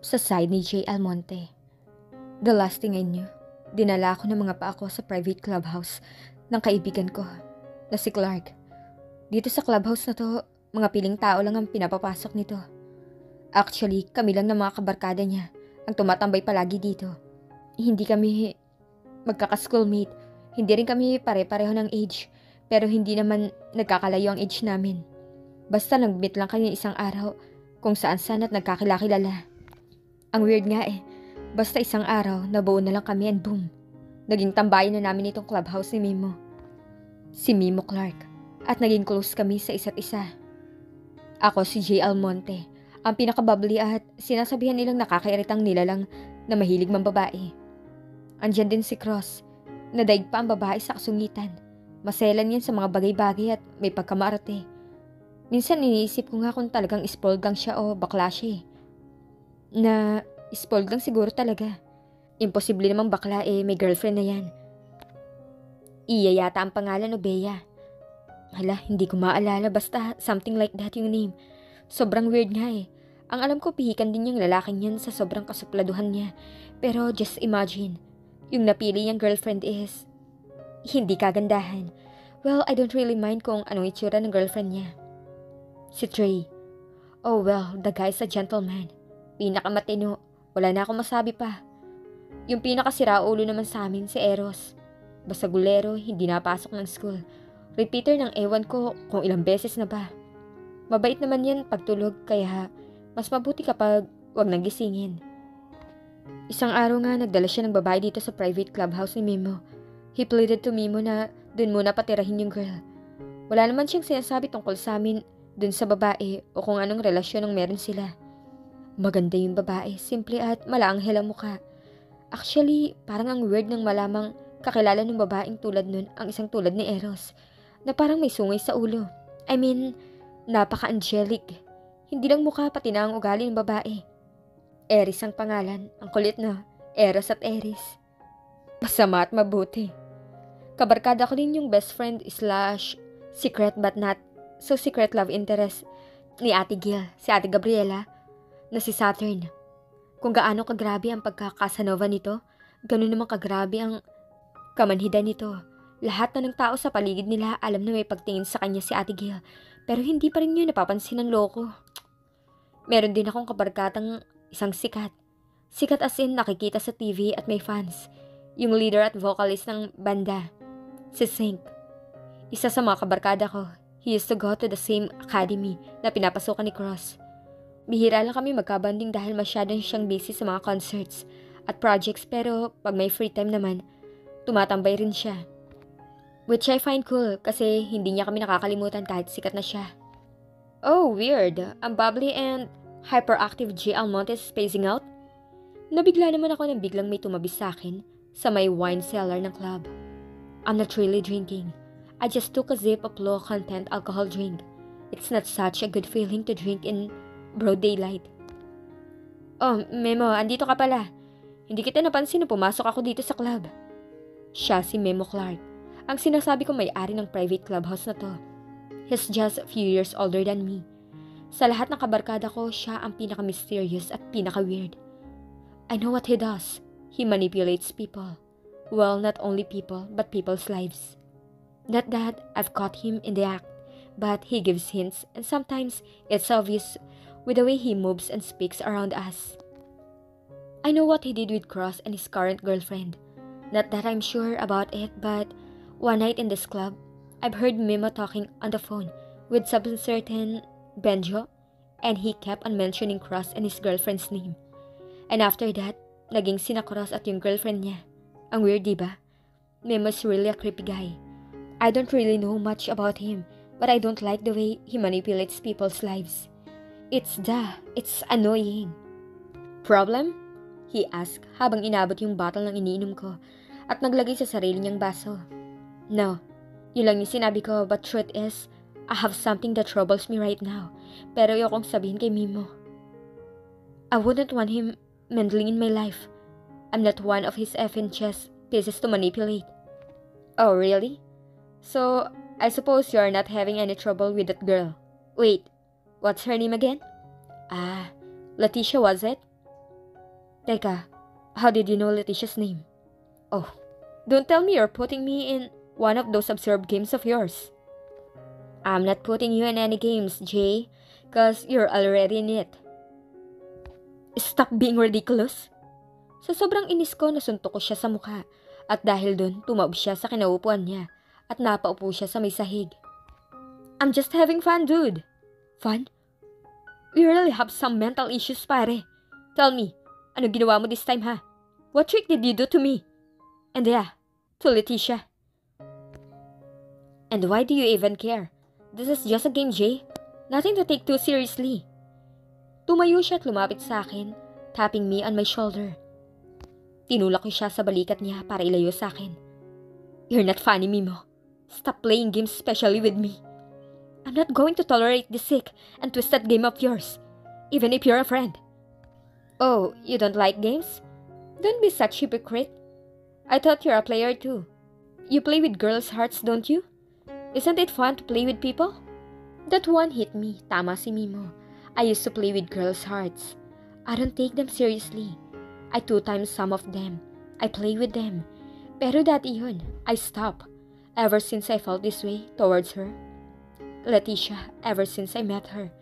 Sa side ni Jay Almonte. The last thing I knew, dinala ako ng mga pa ako sa private clubhouse ng kaibigan ko na si Clark. Dito sa clubhouse na to, mga piling tao lang ang pinapapasok nito. Actually, kami lang ng mga kabarkada niya ang tumatambay palagi dito. Hindi kami magkaka-schoolmate, hindi rin kami pare-pareho ng age, pero hindi naman nagkakalayo ang age namin. Basta nag-meet lang kami isang araw kung saan-saan at nagkakilala. Ang weird nga eh, basta isang araw nabuo na lang kami and boom, naging tambayan na namin itong clubhouse ni Mimo. Si Mimo Clark, at naging close kami sa isa't isa. Ako si Jay Almonte, ang pinakababli at sinasabihan nilang nakakairitang nilalang na mahilig mambabae. Andyan din si Cross, nadaig pa ang babae sa kasungitan. Maselan yan sa mga bagay-bagay at may pagkamarate. Minsan iniisip ko nga kung talagang spoiled lang siya o bakla siya eh. Na spoiled lang siguro talaga. Imposible namang bakla eh, may girlfriend na yan. Iya yata ang pangalan o Bea. Hala, hindi ko maalala, basta something like that yung name. Sobrang weird nga eh. Ang alam ko pihikan din yung lalaking yan sa sobrang kasupladuhan niya. Pero just imagine, yung napili niyang girlfriend is hindi kagandahan. Well, I don't really mind kung anong itsura ng girlfriend niya. Si Trey. Oh well, the guy's a gentleman. Pinakamatino, wala na akong masabi pa. Yung pinakasiraulo naman sa amin si Eros. Basta gulero, hindi napasok ng school. Repeater ng ewan ko kung ilang beses na ba. Mabait naman yan pagtulog kaya mas mabuti kapag wag nang gisingin. Isang araw nga nagdala siya ng babae dito sa private clubhouse ni Mimo. He pleaded to Mimo na dun muna patirahin yung girl. Wala naman siyang sinasabi tungkol sa amin dun sa babae o kung anong relasyon ng meron sila. Maganda yung babae, simple at malaanghel ang mukha. Actually, parang ang weird ng malamang kakilala ng babaeng tulad nun ang isang tulad ni Eros. Na parang may sungay sa ulo. I mean, napaka-angelic. Hindi lang mukha pati na ang ugali ng babae. Eris ang pangalan. Ang kulit na. Eros at Eris. Masama at mabuti. Kabarkada ko din yung best friend / secret but not so secret love interest ni Ate Gil, si Ate Gabriela, na si Saturn. Kung gaano kagrabe ang pagkakasanova nito, ganun naman kagrabe ang kamanhidan nito. Lahat na ng tao sa paligid nila alam na may pagtingin sa kanya si Ate Gil, pero hindi pa rin yun napapansin ng loko. Meron din akong kabarkatang isang sikat. Sikat as in nakikita sa TV at may fans. Yung leader at vocalist ng banda, si Sink. Isa sa mga kabarkada ko, he used to go to the same academy na pinapasukan ni Cross. Bihira lang kami magkabanding dahil masyadong siyang busy sa mga concerts at projects, pero pag may free time naman, tumatambay rin siya. Which I find cool kasi hindi niya kami nakakalimutan kahit sikat na siya. Oh, weird. Ang bubbly and hyperactive J. Almonte spacing out? Nabigla naman ako nang biglang may tumabi sa akin sa may wine cellar ng club. I'm not really drinking. I just took a sip of low content alcohol drink. It's not such a good feeling to drink in broad daylight. Oh, Memo, andito ka pala. Hindi kita napansin na pumasok ako dito sa club. Siya si Memo Clark. Ang sinasabi ko may-ari ng private clubhouse na to. He's just a few years older than me. Sa lahat ng kabarkada ko, siya ang pinaka-mysterious at pinaka-weird. I know what he does. He manipulates people. Well, not only people, but people's lives. Not that I've caught him in the act, but he gives hints and sometimes it's obvious with the way he moves and speaks around us. I know what he did with Cross and his current girlfriend. Not that I'm sure about it, but one night in this club, I've heard Mimo talking on the phone with some certain Benjo, and he kept on mentioning Cross and his girlfriend's name. And after that, naging sina Cross at yung girlfriend niya. Ang weird, diba? Mimo's really a creepy guy. I don't really know much about him, but I don't like the way he manipulates people's lives. It's annoying. Problem? He asked habang inabot yung bottle ng iniinom ko at naglagay sa sarili niyang baso. No, yun lang yung sinabi ko, but truth is, I have something that troubles me right now, pero ayokong sabihin kay Mimo. I wouldn't want him meddling in my life. I'm not one of his effing chess pieces to manipulate. Oh, really? So, I suppose you're not having any trouble with that girl. Wait, what's her name again? Ah, Leticia, was it? Teka, how did you know Letitia's name? Oh, don't tell me you're putting me in one of those absurd games of yours. I'm not putting you in any games, Jay, cause you're already in it. Stop being ridiculous. Sa sobrang inis ko, nasuntok ko siya sa mukha. At dahil dun, tumaob siya sa kinaupuan niya at napaupo siya sa may sahig. I'm just having fun, dude. Fun? We really have some mental issues, pare. Tell me, ano ginawa mo this time, ha? What trick did you do to me? And yeah, to Leticia. And why do you even care? This is just a game, Jay. Nothing to take too seriously. Tumayo siya at lumapit sa akin, tapping me on my shoulder. Tinulak ko siya sa balikat niya para ilayo sa akin. You're not funny, Mimo. Stop playing games especially with me. I'm not going to tolerate this sick and twisted game of yours, even if you're a friend. Oh, you don't like games? Don't be such a hypocrite. I thought you're a player too. You play with girls' hearts, don't you? Isn't it fun to play with people? That one hit me, tama si Mimo. I used to play with girls' hearts. I don't take them seriously. I 2x some of them. I play with them. Pero dati yun, I stop. Ever since I felt this way towards her. Leticia, ever since I met her,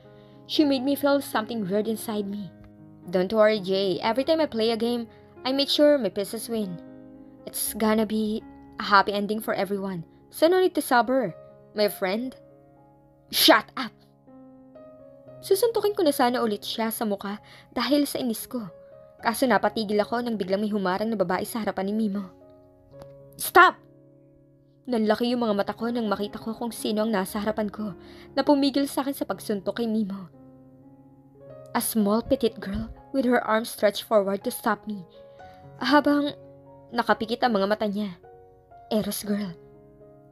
she made me feel something weird inside me. Don't worry, Jay. Every time I play a game, I make sure my pieces win. It's gonna be a happy ending for everyone. So no need to sober, my friend. Shut up! Susuntukin ko na sana ulit siya sa muka dahil sa inis ko. Kaso napatigil ako nang biglang may humarang na babae sa harapan ni Mimo. Stop! Nanlaki yung mga mata ko nang makita ko kung sino ang nasa harapan ko na pumigil sa akin sa pagsuntok kay Mimo. A small petite girl with her arms stretched forward to stop me. Habang nakapikit ang mga mata niya. Eros girl.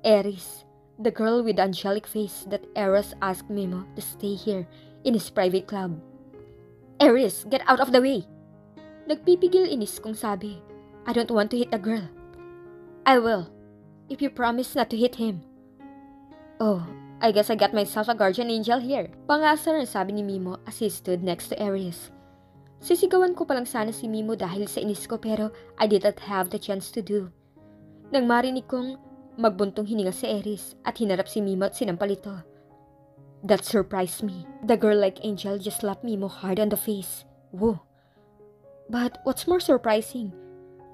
Eris. The girl with the angelic face that Eros asked Mimo to stay here in his private club. Eris, get out of the way! Nagpipigil inis kong sabi, I don't want to hit the girl. I will, if you promise not to hit him. Oh, I guess I got myself a guardian angel here. Pangasar ang sabi ni Mimo as he stood next to Aries. Sisigawan ko palang sana si Mimo dahil sa inis ko pero I didn't have the chance to do. Nang marinig kong magbuntong hininga si Aries at hinarap si Mimo at sinampal ito. That surprised me. The girl-like angel just slapped Mimo hard on the face. Whoa. But what's more surprising,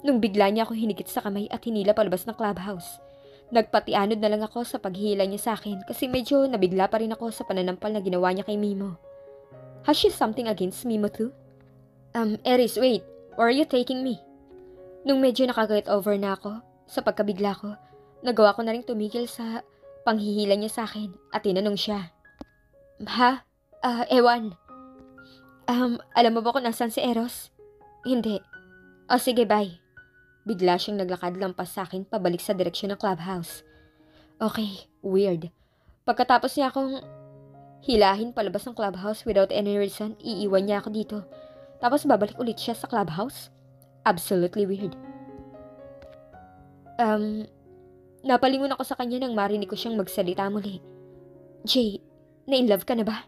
nung bigla niya ako hinigit sa kamay at hinila palabas ng clubhouse. Nagpatianod na lang ako sa paghihila niya sa akin kasi medyo nabigla pa rin ako sa pananampal na ginawa niya kay Mimo. Has she something against Mimo too? Eris, wait. Where are you taking me? Nung medyo nakaget over na ako sa pagkabigla ko, nagawa ko na rin tumigil sa panghihila niya sa akin at tinanong siya. Ha? Ewan. Alam mo ba kung nasan si Eros? Hindi. O sige, bye. Bigla siyang naglakad lampas sa akin pabalik sa direksyon ng clubhouse. Okay, weird. Pagkatapos niya akong hilahin palabas ng clubhouse without any reason, iiwan niya ako dito. Tapos babalik ulit siya sa clubhouse? Absolutely weird. Napalingon ako sa kanya nang marinig ko siyang magsalita muli. Jay, na-inlove ka na ba?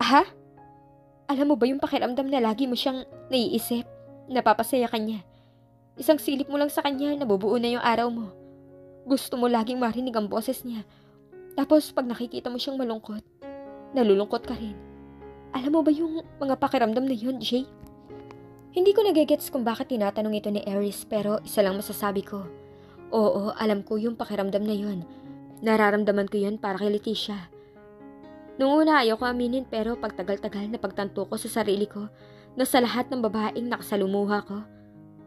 Ha? Alam mo ba yung pakiramdam na lagi mo siyang naiisip? Napapasaya ka niya. Isang silip mo lang sa kanya, nabubuo na yung araw mo. Gusto mo laging marinig ang boses niya. Tapos pag nakikita mo siyang malungkot, nalulungkot ka rin. Alam mo ba yung mga pakiramdam na yun, Jay? Hindi ko nagegets kung bakit tinatanong ito ni Aries pero isa lang masasabi ko. Oo, alam ko yung pakiramdam na yun. Nararamdaman ko yun para kay Leticia. Noong una ayaw ko aminin pero pagtagal-tagal na pagtanto ko sa sarili ko na sa lahat ng babaeng nakasalumuha ko,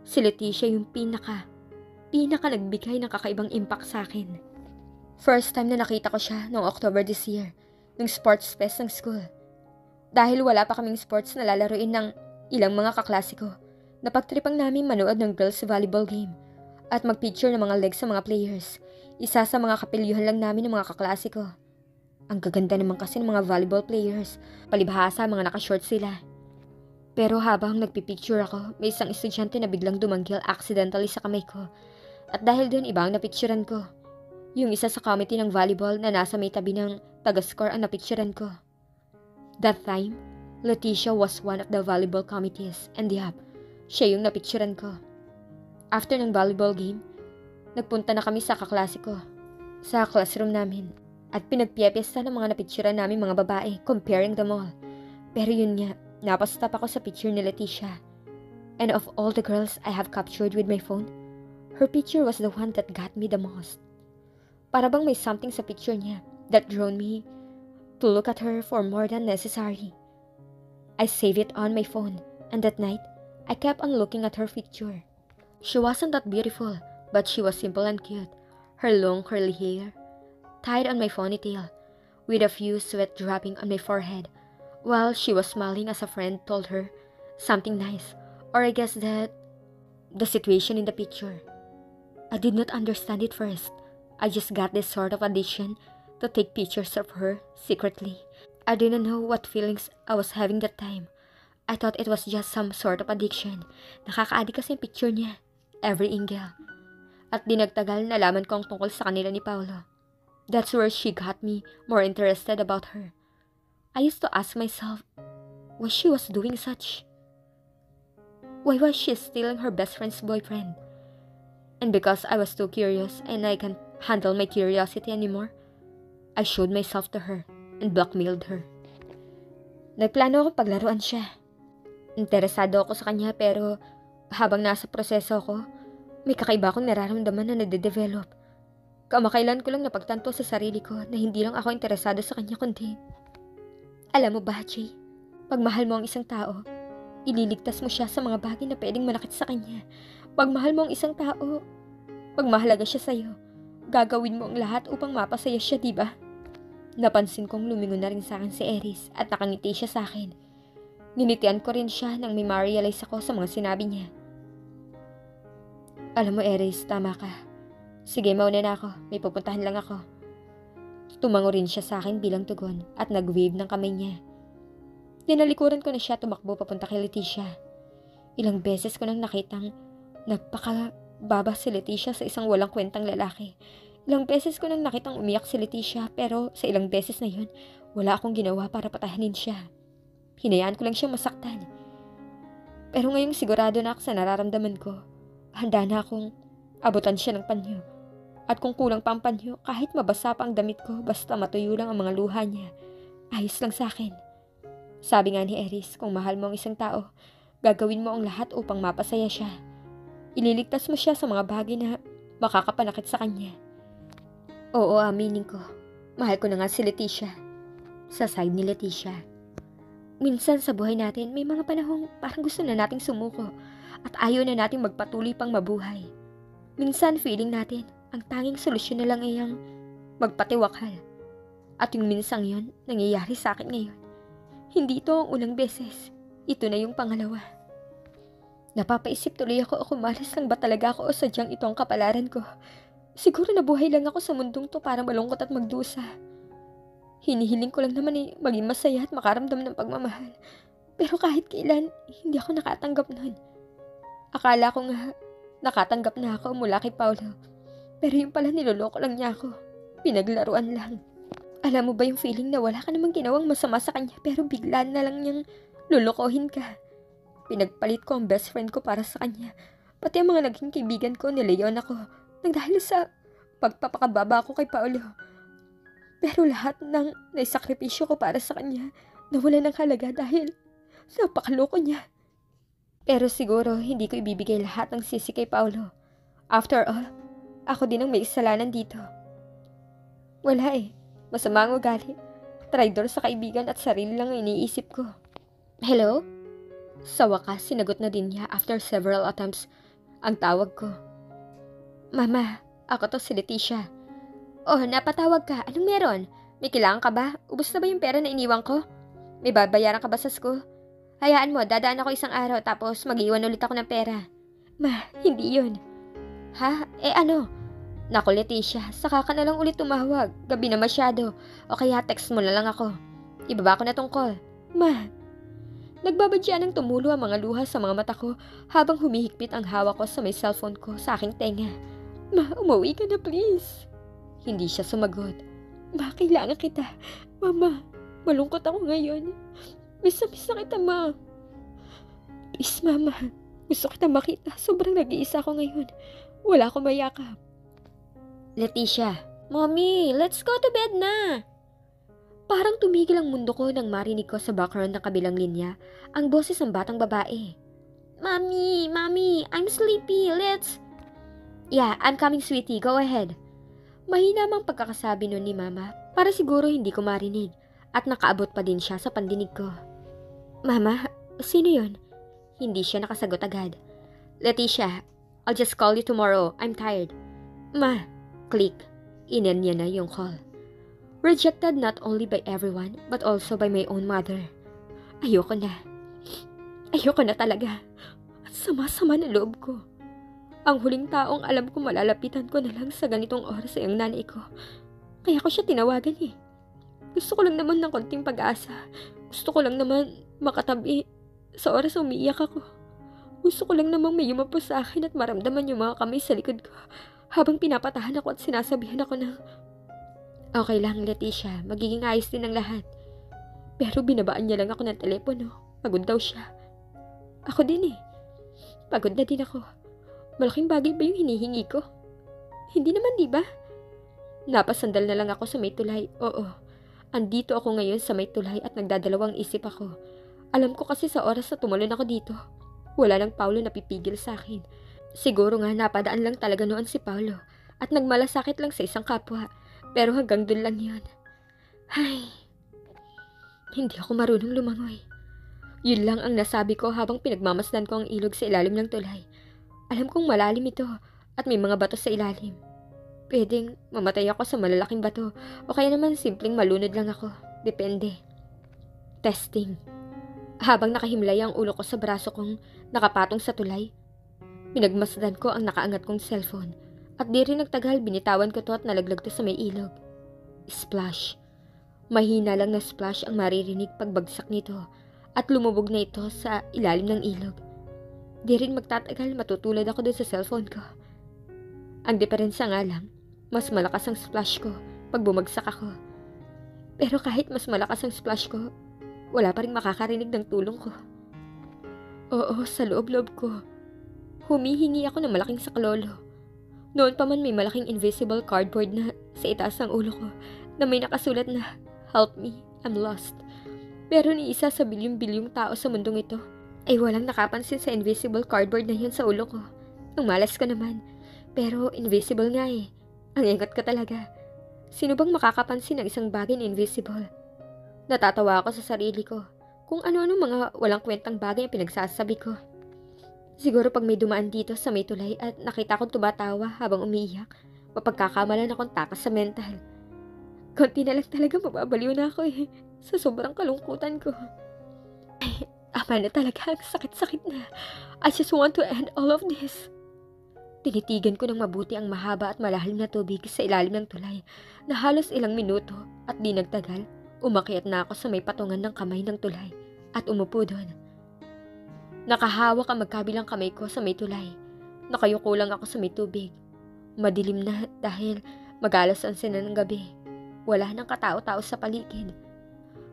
si Leticia yung pinaka nagbigay ng kakaibang impact sa akin. First time na nakita ko siya noong October this year, ng sports fest ng school. Dahil wala pa kaming sports na lalaruin ng ilang mga kaklase ko, napagtripang namin manood ng girls volleyball game at magpicture ng mga legs sa mga players. Isa sa mga kapilyuhan lang namin ng mga kaklase ko. Ang gaganda naman kasi ng mga volleyball players, palibhasa mga nakashort sila. Pero habang nagpipicture ako, may isang estudyante na biglang dumanggil accidentally sa kamay ko. At dahil dun iba ang napicturan ko. Yung isa sa committee ng volleyball na nasa may tabi ng taga-score ang napicturan ko. That time, Leticia was one of the volleyball committees and siya yung napicturan ko. After ng volleyball game, nagpunta na kami sa kaklase ko, sa classroom namin, at pinagpiepesta ng mga napicturan namin mga babae, comparing them all. Pero yun nga, napastop ako sa picture ni Leticia. And of all the girls I have captured with my phone, her picture was the one that got me the most. Para bang may something sa picture niya that drawn me to look at her for more than necessary. I saved it on my phone, and that night, I kept on looking at her picture. She wasn't that beautiful, but she was simple and cute. Her long curly hair, tied on my ponytail, with a few sweat dropping on my forehead, while she was smiling as a friend told her something nice, or I guess that the situation in the picture. I did not understand it first. I just got this sort of addiction to take pictures of her secretly. I didn't know what feelings I was having that time. I thought it was just some sort of addiction. Nakaka-addict kasi yung picture niya. Every angle. At di nagtagal nalaman ko ang tungkol sa kanila ni Paolo. That's where she got me more interested about her. I used to ask myself why she was doing such. Why was she stealing her best friend's boyfriend? And because I was too curious and I can't handle my curiosity anymore, I showed myself to her and blackmailed her. Nagplano ako paglaruan siya. Interesado ako sa kanya pero habang nasa proseso ko, may kakaiba akong nararamdaman na nade-develop. Kamakailan ko lang napagtanto sa sarili ko na hindi lang ako interesado sa kanya kundi. Alam mo ba, Jay? Pag mahal mo ang isang tao, ililigtas mo siya sa mga bagay na pwedeng manakit sa kanya. Pag mahal mo ang isang tao, pag mahalaga siya sa'yo, gagawin mo ang lahat upang mapasaya siya, diba? Napansin kong lumingon na rin sa akin si Eris at nakangiti siya sa akin. Ninitian ko rin siya nang may ma-realize ako sa mga sinabi niya. Alam mo, Eris, tama ka. Sige, mauna na ako. May pupuntahan lang ako. Tumango rin siya sa akin bilang tugon at nag-wave ng kamay niya. Dinalikuran ko na siya tumakbo papunta kay Leticia. Ilang beses ko nang nakitang nagpakababa si Leticia sa isang walang kwentang lalaki. Ilang beses ko nang nakitang umiyak si Leticia pero sa ilang beses na yun, wala akong ginawa para patahanin siya. Hinayaan ko lang siyang masaktan. Pero ngayong sigurado na ako sa nararamdaman ko, handa na akong abutan siya ng panyo. At kung kulang pa ang panyo, kahit mabasa pa ang damit ko, basta matuyo lang ang mga luha niya, ayos lang sa akin. Sabi nga ni Eris, kung mahal mo ang isang tao, gagawin mo ang lahat upang mapasaya siya. Ililigtas mo siya sa mga bagay na makakapanakit sa kanya. Oo, aminin ko. Mahal ko na nga si Leticia. Sa side ni Leticia. Minsan sa buhay natin, may mga panahong parang gusto na nating sumuko at ayaw na nating magpatuloy pang mabuhay. Minsan feeling natin, ang tanging solusyon na lang ay ang magpatiwakal. At yung minsang yun, nangyayari sa akin ngayon. Hindi ito ang unang beses. Ito na yung pangalawa. Napapaisip tuloy ako malas lang ba talaga ako o sadyang ito ang kapalaran ko. Siguro nabuhay lang ako sa mundong to para malungkot at magdusa. Hinihiling ko lang naman maging masaya at makaramdam ng pagmamahal. Pero kahit kailan, hindi ako nakatanggap nun. Akala ko nga, nakatanggap na ako mula kay Paolo. Pero yung pala niloloko lang niya ako. Pinaglaruan lang. Alam mo ba yung feeling na wala ka namang ginawang masama sa kanya pero bigla na lang niyang lolokohin ka? Pinagpalit ko ang best friend ko para sa kanya. Pati ang mga naging kaibigan ko nilayon ako nang dahil sa pagpapakababa ko kay Paolo. Pero lahat ng naisakripisyo ko para sa kanya nawala ng halaga dahil napakaloko niya. Pero siguro hindi ko ibibigay lahat ng sisi kay Paolo. After all, ako din ang may kasalanan dito. Wala masama ang ugali. Traidor sa kaibigan at sarili lang ang iniisip ko. Hello? Sa wakas, sinagot na din niya after several attempts ang tawag ko. Mama, ako to si Leticia. Oh, napatawag ka. Anong meron? May kailangan ka ba? Ubus na ba yung pera na iniwan ko? May babayaran ka ba sa school? Hayaan mo, dadaan ako isang araw tapos mag-iwan ulit ako ng pera. Ma, hindi yun. Ha? Ano? Naku, Leticia, saka ka na lang ulit tumawag. Gabi na masyado. O kaya text mo na lang ako. Ibaba ko na tong call. Ma. Nagbabadya ng tumulo ang mga luha sa mga mata ko habang humihigpit ang hawak ko sa may cellphone ko sa aking tenga. Ma, umuwi ka na please. Hindi siya sumagot. Ma, kailangan kita. Mama, malungkot ako ngayon. Miss na miss na kita, ma. Please, mama. Gusto kita makita. Sobrang nag-iisa ako ngayon. Wala akong mayakap. Leticia. Mommy, let's go to bed na. Parang tumigil ang mundo ko nang marinig ko sa background ng kabilang linya ang boses ng batang babae. Mommy, I'm sleepy. Yeah, I'm coming, sweetie. Go ahead. Mahina mang pagkakasabi nun ni mama para siguro hindi ko marinig at nakaabot pa din siya sa pandinig ko. Mama, sino yun? Hindi siya nakasagot agad. Leticia, I'll just call you tomorrow. I'm tired. Ma, click. Inan niya na yung call. Rejected not only by everyone but also by my own mother. Ayoko na. Ayoko na talaga. At sama-sama na loob ko. Ang huling taong alam ko malalapitan ko na lang sa ganitong oras ay ang nanay ko. Kaya ko siya tinawagan eh. Gusto ko lang naman ng konting pag-asa. Gusto ko lang naman makatabi sa oras umiiyak ako. Gusto ko lang namang may yumapo sa akin at maramdaman yung mga kamay sa likod ko habang pinapatahan ako at sinasabihan ako ng okay lang, Leticia, magiging ayos din ang lahat. Pero binabaan niya lang ako ng telepono. Pagod daw siya. Ako din eh. Pagod na din ako. Malaking bagay ba yung hinihingi ko? Hindi naman, di ba? Napasandal na lang ako sa may tulay. Oo, andito ako ngayon sa may tulay at nagdadalawang isip ako. Alam ko kasi sa oras na tumalon ako dito, wala lang Paulo na pipigil sa akin. Siguro nga napadaan lang talaga noon si Paulo at nagmalasakit lang sa isang kapwa. Pero hanggang dun lang yun. Ay, hindi ako marunong lumangoy. Yun lang ang nasabi ko habang pinagmamasdan ko ang ilog sa ilalim ng tulay. Alam kong malalim ito at may mga bato sa ilalim. Pwedeng mamatay ako sa malalaking bato o kaya naman simpleng malunod lang ako. Depende. Testing. Habang nakahimlay ang ulo ko sa braso kong nakapatong sa tulay, pinagmasdan ko ang nakaangat kong cellphone at di rin nagtagal binitawan ko to at nalaglag to sa may ilog. Splash. Mahina lang na splash ang maririnig pagbagsak nito at lumubog na ito sa ilalim ng ilog. Di rin magtatagal matutulad ako dun sa cellphone ko. Ang diferensya nga lang, mas malakas ang splash ko pag bumagsak ako. Pero kahit mas malakas ang splash ko, wala pa rin makakarinig ng tulong ko. Oo, sa loob-loob ko, humihingi ako ng malaking saklolo. Noon pa man may malaking invisible cardboard na sa itaas ng ulo ko na may nakasulat na, "Help me, I'm lost." Pero ni isa sa bilyong-bilyong tao sa mundong ito, ay walang nakapansin sa invisible cardboard na yun sa ulo ko. Ang malas ko naman. Pero invisible nga eh. Ang ingat ka talaga. Sino bang makakapansin ng isang bagay na invisible? Natatawa ako sa sarili ko. Kung ano-ano mga walang kwentang bagay ang pinagsasabi ko. Siguro pag may dumaan dito sa may tulay at nakita kong tumatawa habang umiiyak, mapagkakamalan akong takas sa mental. Konti na lang talaga mababaliw na ako eh. Sa sobrang kalungkutan ko. Ama na talaga, ang sakit-sakit na. I just want to end all of this. Tinitigan ko ng mabuti ang mahaba at malalim na tubig sa ilalim ng tulay na halos ilang minuto at di nagtagal, umakyat na ako sa may patungan ng kamay ng tulay at umupo doon. Nakahawak ang magkabilang kamay ko sa may tulay. Nakayuko lang ako sa may tubig. Madilim na dahil mag-alas-11 na ng gabi. Wala nang katao-tao sa paligid.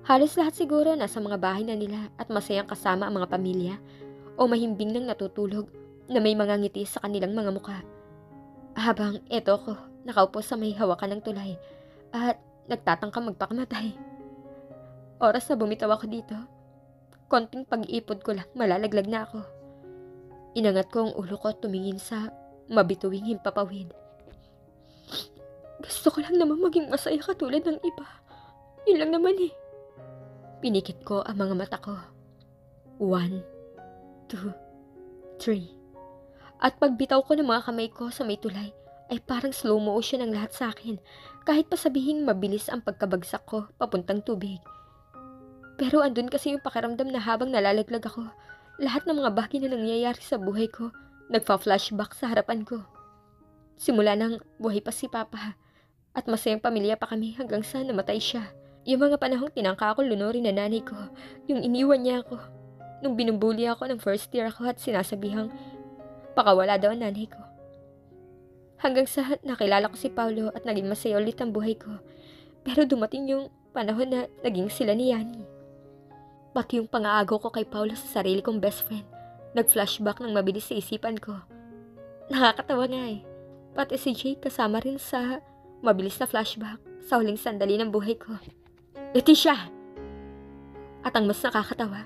Halos lahat siguro nasa mga bahay na nila at masayang kasama ang mga pamilya o mahimbing nang natutulog na may mga ngiti sa kanilang mga mukha. Habang eto ko, nakaupo sa may hawakan ng tulay at nagtatangkang magpakamatay. Oras na bumitaw ako dito, konting pag-iipod ko lang malalaglag na ako. Inangat ko ang ulo ko at tumingin sa mabituing himpapawid. Gusto ko lang naman maging masaya katulad ng iba. Yun lang naman eh. Pinikit ko ang mga mata ko. 1, 2, 3. At pagbitaw ko ng mga kamay ko sa may tulay, ay parang slow motion ang lahat sa akin, kahit pa sabihing mabilis ang pagkabagsak ko papuntang tubig. Pero andun kasi yung pakiramdam na habang nalalaglag ako, lahat ng mga bagay na nangyayari sa buhay ko, nagfa-flashback sa harapan ko. Simula nang buhay pa si Papa, at masayang pamilya pa kami hanggang sa namatay siya. Yung mga panahong tinangka ako lunurin na nanay ko, yung iniwan niya ako, nung binumbuli ako ng first year ako at sinasabihang pakawala daw ang nanay ko. Hanggang sa nakilala ko si Paulo at naging masaya ulit ang buhay ko. Pero dumating yung panahon na naging sila ni Yani. Pati yung pang-aagaw ko kay Paolo sa sarili kong best friend, nag-flashback ng mabilis sa isipan ko. Nakakatawa nga eh. Pati si Jay kasama rin sa mabilis na flashback sa huling sandali ng buhay ko. Leticia! At ang mas nakakatawa,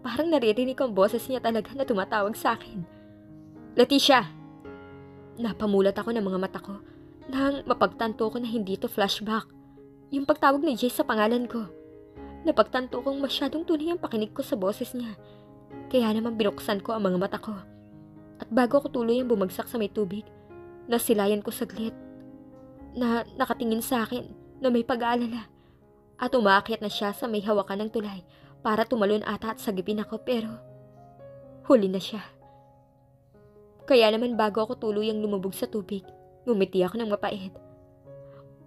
parang naririnig ko ang boses niya talaga na tumatawag sa akin. Leticia! Napamulat ako ng mga mata ko nang mapagtanto ko na hindi ito flashback. Yung pagtawag ni Jay sa pangalan ko. Napagtanto kong masyadong tunay ang pakinig ko sa boses niya. Kaya naman binuksan ko ang mga mata ko. At bago ako tuluyang bumagsak sa may tubig, nasilayan ko saglit na nakatingin sa akin na may pag-aalala. At umakyat na siya sa may hawakan ng tulay para tumalon ata at sagipin ako, pero huli na siya. Kaya naman bago ako tuluyang lumubog sa tubig, ngumiti ako ng mapait.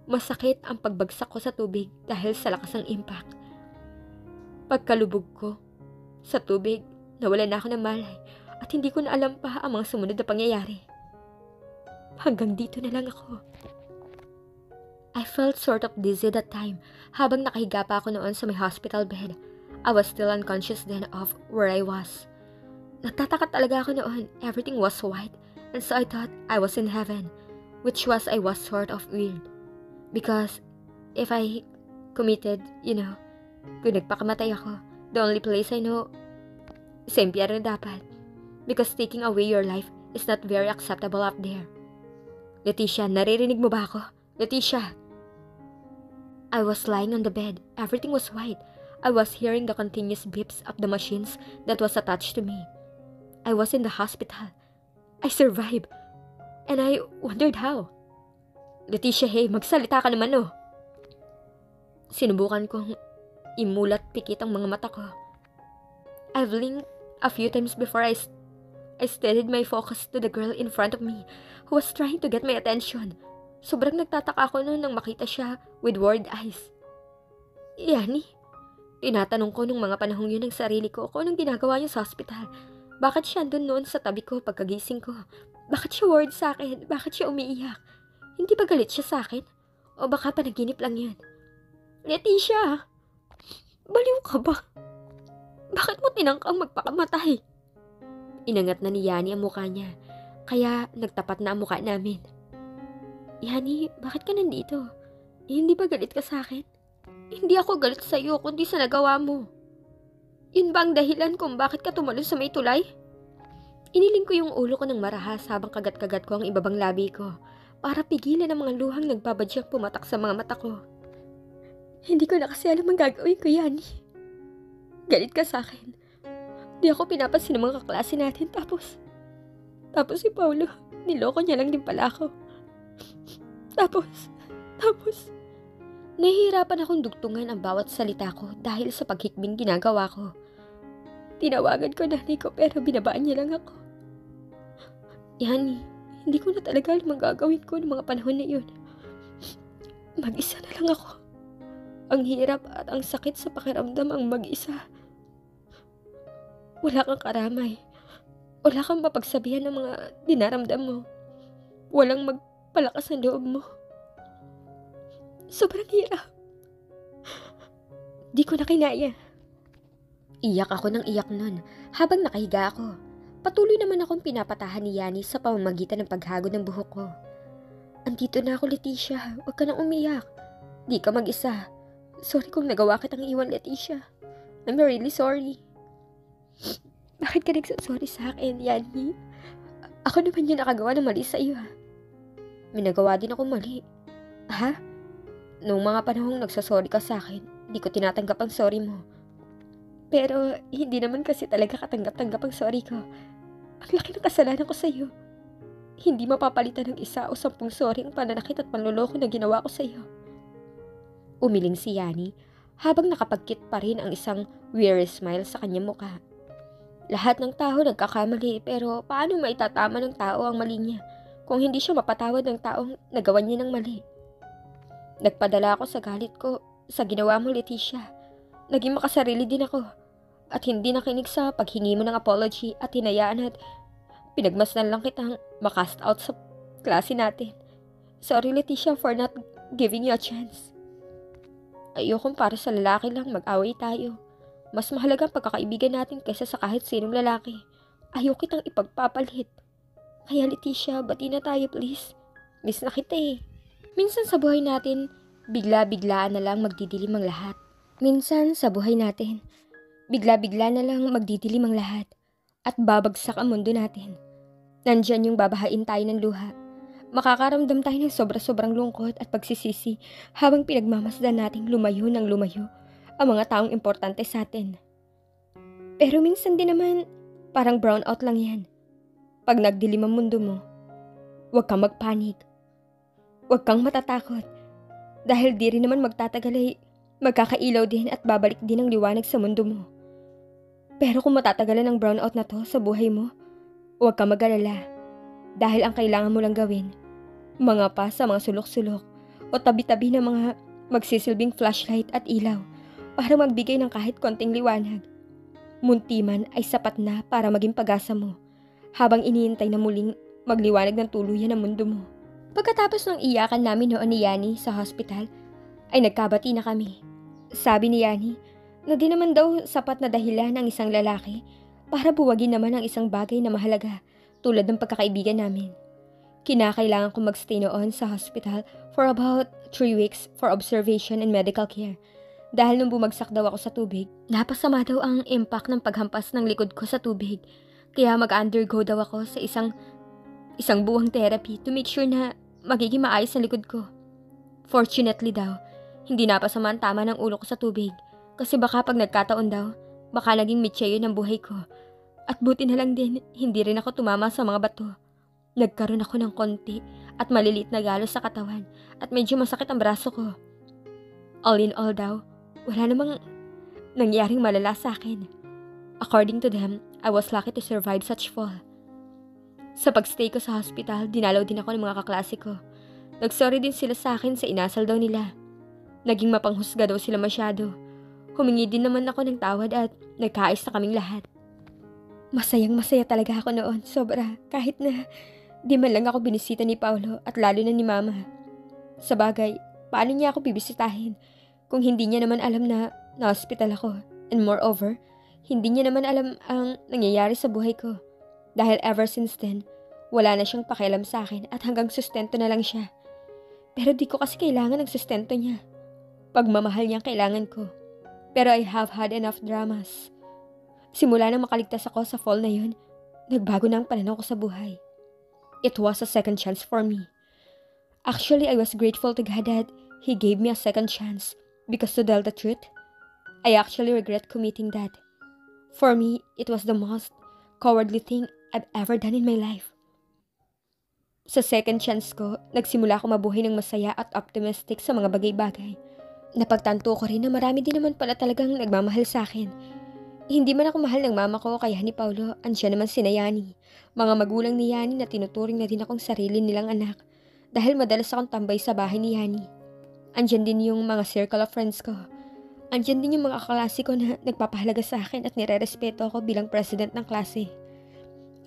Masakit ang pagbagsak ko sa tubig dahil sa lakas ng impact. Pagkalubog ko sa tubig, nawalan na ako ng malay at hindi ko na alam pa ang mga sumunod na pangyayari. Hanggang dito na lang ako. I felt sort of dizzy that time habang nakahiga pa ako noon sa may hospital bed. I was still unconscious then of where I was. Nagtataka talaga ako noon. Everything was white and so I thought I was in heaven, which was I was sort of weird. Because if I committed, kung nagpakamatay ako, the only place I know, sa impyerno dapat. Because taking away your life is not very acceptable up there. Leticia, naririnig mo ba ako? Leticia! I was lying on the bed. Everything was white. I was hearing the continuous beeps of the machines that was attached to me. I was in the hospital. I survived. And I wondered how. Leticia, hey, magsalita ka naman oh. Sinubukan kong imulat pikit ang mga mata ko. I've blinked a few times before I steadied my focus to the girl in front of me who was trying to get my attention. Sobrang nagtataka ako noon nang makita siya with worried eyes. Yani, tinatanong ko nung mga panahong yun ng sarili ko kung anong ginagawa niya sa hospital. Bakit siya andun noon sa tabi ko pagkagising ko? Bakit siya worried sa akin? Bakit siya umiiyak? Hindi ba galit siya sa akin? O baka panaginip lang yun? Leticia! Baliw ka ba? Bakit mo tinangkang magpakamatay? Inangat na ni Yani ang mukha niya, kaya nagtapat na ang mukha namin. Yani, bakit ka nandito? Hindi ba galit ka sa akin? Hindi ako galit sa iyo, kundi sa nagawa mo. Yun ba ang dahilan kung bakit ka tumalon sa may tulay? Iniling ko yung ulo ko ng marahas habang kagat-kagat ko ang ibabang labi ko para pigilan ang mga luhang nagbabadyang pumatak sa mga mata ko. Hindi ko na kasi alam ang gagawin ko, Yani. Galit ka sa akin. Di ako pinapansin ng mga kaklase natin tapos si Paulo, niloko niya lang din pala ako. Tapos, nahihirapan akong dugtungan ang bawat salita ko dahil sa paghikbing ginagawa ko. Tinawagan ko nanay ko pero binabaan niya lang ako. Yani, hindi ko na talaga alam ang gagawin ko ng mga panahon na yun. Mag-isa na lang ako. Ang hirap at ang sakit sa pakiramdam ang mag-isa. Wala kang karamay. Wala kang mapagsabihan ng mga dinaramdam mo. Walang magpalakas ng loob mo. Sobrang hirap. Di ko na kinaya. Iyak ako ng iyak nun habang nakahiga ako. Patuloy naman akong pinapatahan ni Yani sa pamamagitan ng paghagod ng buhok ko. Andito na ako, Leticia. Huwag ka nang umiyak. Di ka mag-isa. Sorry kung nagawa kitang iwan, Leticia. I'm really sorry. Bakit ka nagsasorry sa akin, Yani? Ako naman yung nakagawa ng mali sa iyo, ha? May nagawa din ako mali. Ha? Noong mga panahong nagsasorry ka sa akin, di ko tinatanggap ang sorry mo. Pero hindi naman kasi talaga katanggap-tanggap ang sorry ko. Ang laki ng kasalanan ko sa iyo. Hindi mapapalitan ng 1 o 10 sorry ang pananakit at panloloko na ginawa ko sa iyo. Umiling si Yani habang nakapagkit pa rin ang isang weary smile sa kanyang mukha. Lahat ng tao nagkakamali pero paano maitatama ng tao ang mali niya kung hindi siya mapatawad ng taong nagawa niya ng mali? Nagpadala ako sa galit ko sa ginawa mo, Leticia. Naging makasarili din ako at hindi nakinig sa paghingi mo ng apology at hinayaan at pinagmasdan lang kitang makast out sa klase natin. Sorry, Leticia, for not giving you a chance. Ayokong para sa lalaki lang mag-away tayo. Mas mahalaga ang pagkakaibigan natin kaysa sa kahit sinong lalaki. Ayaw kitang ipagpapalit. Kaya Leticia, bati na tayo please. Miss na kita eh. Minsan sa buhay natin, bigla-biglaan na lang magdidilim ang lahat. Minsan sa buhay natin, bigla-bigla na lang magdidilim ang lahat at babagsak ang mundo natin. Nandyan yung babahain tayo ng luha. Makakaramdam tayo ng sobra-sobrang lungkot at pagsisisi habang pinagmamasdan nating lumayo ng lumayo ang mga taong importante sa atin. Pero minsan din naman, parang brownout lang yan. Pag nagdilim ang mundo mo, huwag kang magpanik. Huwag kang matatakot. Dahil di rin naman magtatagal ay magkakailaw din at babalik din ang liwanag sa mundo mo. Pero kung matatagalan ang brownout na to sa buhay mo, huwag kang mag-alala. Dahil ang kailangan mo lang gawin, mga pa sa mga sulok-sulok o tabi-tabi ng mga magsisilbing flashlight at ilaw para magbigay ng kahit konting liwanag. Muntiman ay sapat na para maging pag-asa mo habang iniintay na muling magliwanag ng tuluyan ang mundo mo. Pagkatapos ng iyakan namin noon ni Yani sa hospital, ay nagkabati na kami. Sabi ni Yani na di naman daw sapat na dahilan ng isang lalaki para buwagin naman ang isang bagay na mahalaga tulad ng pagkakaibigan namin. Kinakailangan kong magstay noon sa hospital for about 3 weeks for observation and medical care. Dahil nung bumagsak daw ako sa tubig, napasama daw ang impact ng paghampas ng likod ko sa tubig. Kaya mag-undergo daw ako sa isang buwang therapy to make sure na magiging maayos ang likod ko. Fortunately daw, hindi napasama ang tama ng ulo ko sa tubig. Kasi baka pag nagkataon daw, baka naging mitya yun ang buhay ko. At buti na lang din, hindi rin ako tumama sa mga bato. Nagkaroon ako ng konti at maliliit na galos sa katawan at medyo masakit ang braso ko. All in all daw, wala namang nangyaring malala sa akin. According to them, I was lucky to survive such fall. Sa pagstay ko sa hospital, dinalaw din ako ng mga kaklase ko. Nagsorry din sila sa akin sa inasal daw nila. Naging mapanghusga daw sila masyado. Humingi din naman ako ng tawad at nagkaayos na kaming lahat. Masayang-masaya talaga ako noon, sobra, kahit na di man lang ako binisita ni Paulo at lalo na ni Mama. Sa bagay, paano niya ako bibisitahin kung hindi niya naman alam na na-hospital ako? And moreover, hindi niya naman alam ang nangyayari sa buhay ko. Dahil ever since then, wala na siyang pakialam sa akin at hanggang sustento na lang siya. Pero di ko kasi kailangan ng sustento niya. Pagmamahal niyang kailangan ko. Pero I have had enough dramas. Simula nang makaligtas ako sa fall na yun, nagbago na ang pananaw ko sa buhay. It was a second chance for me. Actually, I was grateful to God that He gave me a second chance because to tell the truth, I actually regret committing that. For me, it was the most cowardly thing I've ever done in my life. Sa second chance ko, nagsimula ako mabuhay ng masaya at optimistic sa mga bagay-bagay. Napagtanto ko rin na marami din naman pala talagang nagmamahal sa akin. Hindi man ako mahal ng mama ko kaya ni Paulo, ansya naman sina Yani. Mga magulang ni Yani na tinuturing na din akong sarili nilang anak dahil madalas akong tambay sa bahay ni Yani. Andyan din yung mga circle of friends ko. Andyan din yung mga kaklase ko na nagpapahalaga sa akin at nire-respeto ako bilang president ng klase.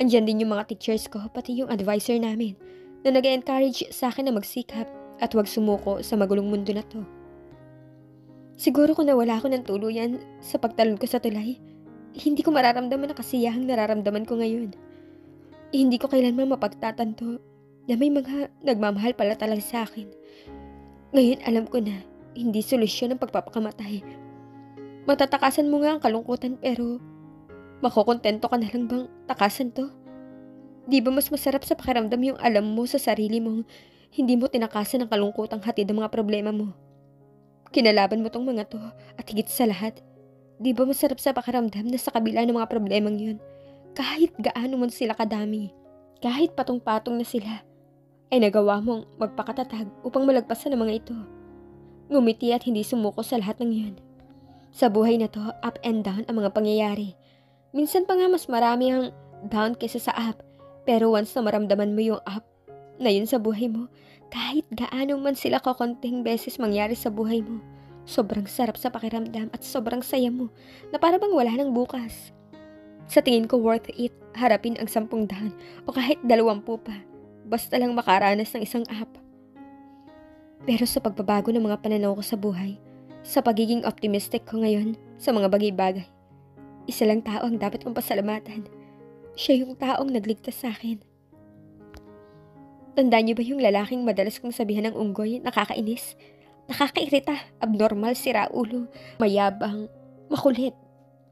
Andyan din yung mga teachers ko, pati yung advisor namin, na nag-encourage sa akin na magsikap at huwag sumuko sa magulong mundo na to. Siguro kung nawala ako ng tuluyan sa pagtalon ko sa tulay, hindi ko mararamdaman ang kasiyahang nararamdaman ko ngayon. Hindi ko kailanman mapagtatanto na may mga nagmamahal pala talaga sa akin. Ngayon alam ko na hindi solusyon ang pagpapakamatay. Matatakasan mo nga ang kalungkutan pero makukontento ka na lang bang takasan to? Di ba mas masarap sa pakiramdam yung alam mo sa sarili mong hindi mo tinakasan ang kalungkutang hatid ng mga problema mo? Kinalaban mo tong mga to at higit sa lahat, di ba masarap sa pakiramdam na sa kabila ng mga problemang yun, kahit gaano man sila kadami, kahit patong-patong na sila, ay nagawa mong magpakatatag upang malagpasan ang mga ito. Ngumiti at hindi sumuko sa lahat ng yun. Sa buhay na to, up and down ang mga pangyayari. Minsan pa nga mas marami ang down kaysa sa up. Pero once na maramdaman mo yung up na yun sa buhay mo, kahit gaano man sila kakonting beses mangyari sa buhay mo, sobrang sarap sa pakiramdam at sobrang saya mo na para bang wala nang bukas. Sa tingin ko worth it harapin ang 10 daan o kahit 20 pa, basta lang makaranas ng isang up. Pero sa pagbabago ng mga pananaw ko sa buhay, sa pagiging optimistic ko ngayon sa mga bagay-bagay, Isa lang tao ang dapat kong pasalamatan. Siya yung taong nagligtas sa akin. Tandaan niyo ba yung lalaking madalas kong sabihan ng unggoy, nakakainis, nakakairita, abnormal, siraulo, mayabang, makulit,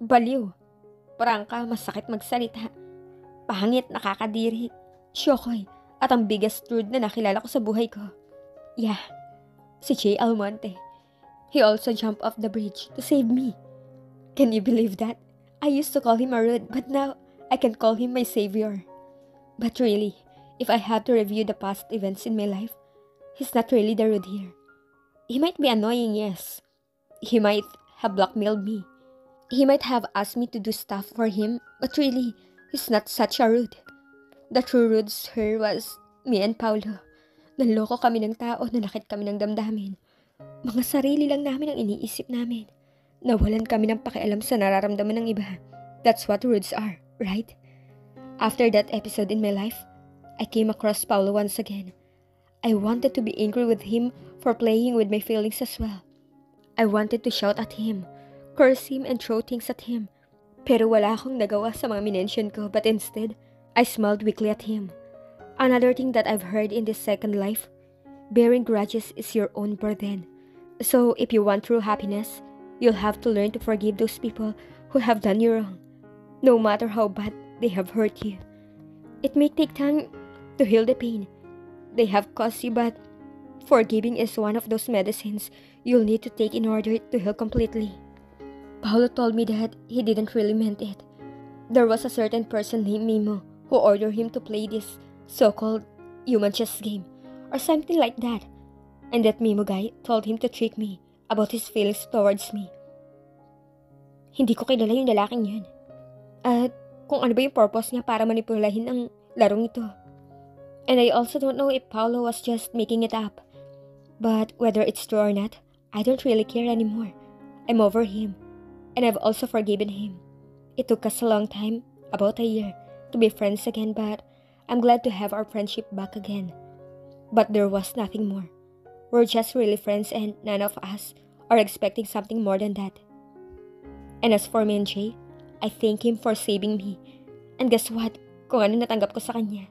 baliw, prangka, masakit magsalita, pangit, nakakadiri, syokoy, at ang biggest rude na nakilala ko sa buhay ko? Yeah, si Jay Almonte. He also jumped off the bridge to save me. Can you believe that? I used to call him a rude, but now I can call him my savior. But really, if I had to review the past events in my life, he's not really the rude here. He might be annoying, yes. He might have blackmailed me. He might have asked me to do stuff for him, but really, he's not such a rude. The true rudes here was me and Paulo. Nanloko kami ng tao, nanakit kami ng damdamin. Mga sarili lang namin ang iniisip namin. Nawalan kami ng pakialam sa nararamdaman ng iba. That's what rudes are, right? After that episode in my life, I came across Paulo once again. I wanted to be angry with him for playing with my feelings as well. I wanted to shout at him, curse him, and throw things at him. Pero wala akong nagawa sa mga minention ko, but instead, I smiled weakly at him. Another thing that I've heard in this second life, bearing grudges is your own burden. So if you want true happiness, you'll have to learn to forgive those people who have done you wrong, no matter how bad they have hurt you. It may take time to heal the pain they have caused you, but forgiving is one of those medicines you'll need to take in order to heal completely. Paulo told me that he didn't really meant it. There was a certain person named Mimo who ordered him to play this so-called human chess game or something like that. And that Mimo guy told him to trick me about his feelings towards me. Hindi ko kilala yung lalaking yun. At kung ano ba yung purpose niya para manipulahin ang larong ito. And I also don't know if Paulo was just making it up. But whether it's true or not, I don't really care anymore. I'm over him. And I've also forgiven him. It took us a long time, about a year, to be friends again, but I'm glad to have our friendship back again. But there was nothing more. We're just really friends and none of us are expecting something more than that. And as for me and Jay, I thank him for saving me. And guess what? Kung ano natanggap ko sa kanya.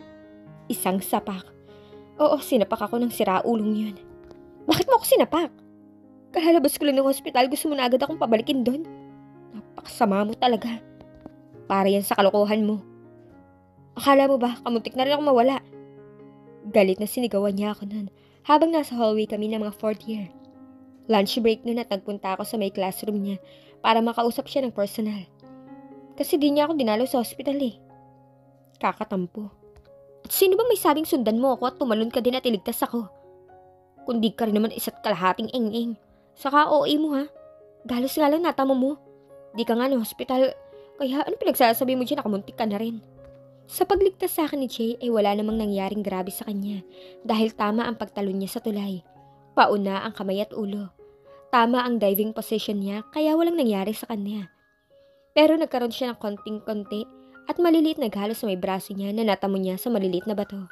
Isang sapak. Oo, sinapak ako ng siraulong yun. Bakit mo ako sinapak? Kalalabas ko lang ng hospital, gusto mo na agad akong pabalikin doon. Napakasama mo talaga. Para yan sa kalokohan mo. Akala mo ba, kamuntik na rin ako mawala? Galit na sinigawan niya ako nun. Habang nasa hallway kami ng mga 4th year. Lunch break nun at nagpunta ako sa may classroom niya para makausap siya ng personal. Kasi di niya ako dinalo sa hospital eh. Kakatampo. At sino ba may sabing sundan mo ako at tumalon ka din at iligtas ako? Kundi ka rin naman isa't kalahating eng-eng. Saka OA mo ha. Galos nga lang natamo mo. Di ka nga ng hospital. Kaya ano pinagsasabi mo dyan, nakamuntik ka na rin. Sa pagligtas sa akin ni Jay ay wala namang nangyaring grabe sa kanya dahil tama ang pagtalon niya sa tulay. Pauna ang kamay at ulo. Tama ang diving position niya kaya walang nangyari sa kanya. Pero nagkaroon siya ng konting-konti at maliliit na galos sa may braso niya na natamo niya sa maliliit na bato.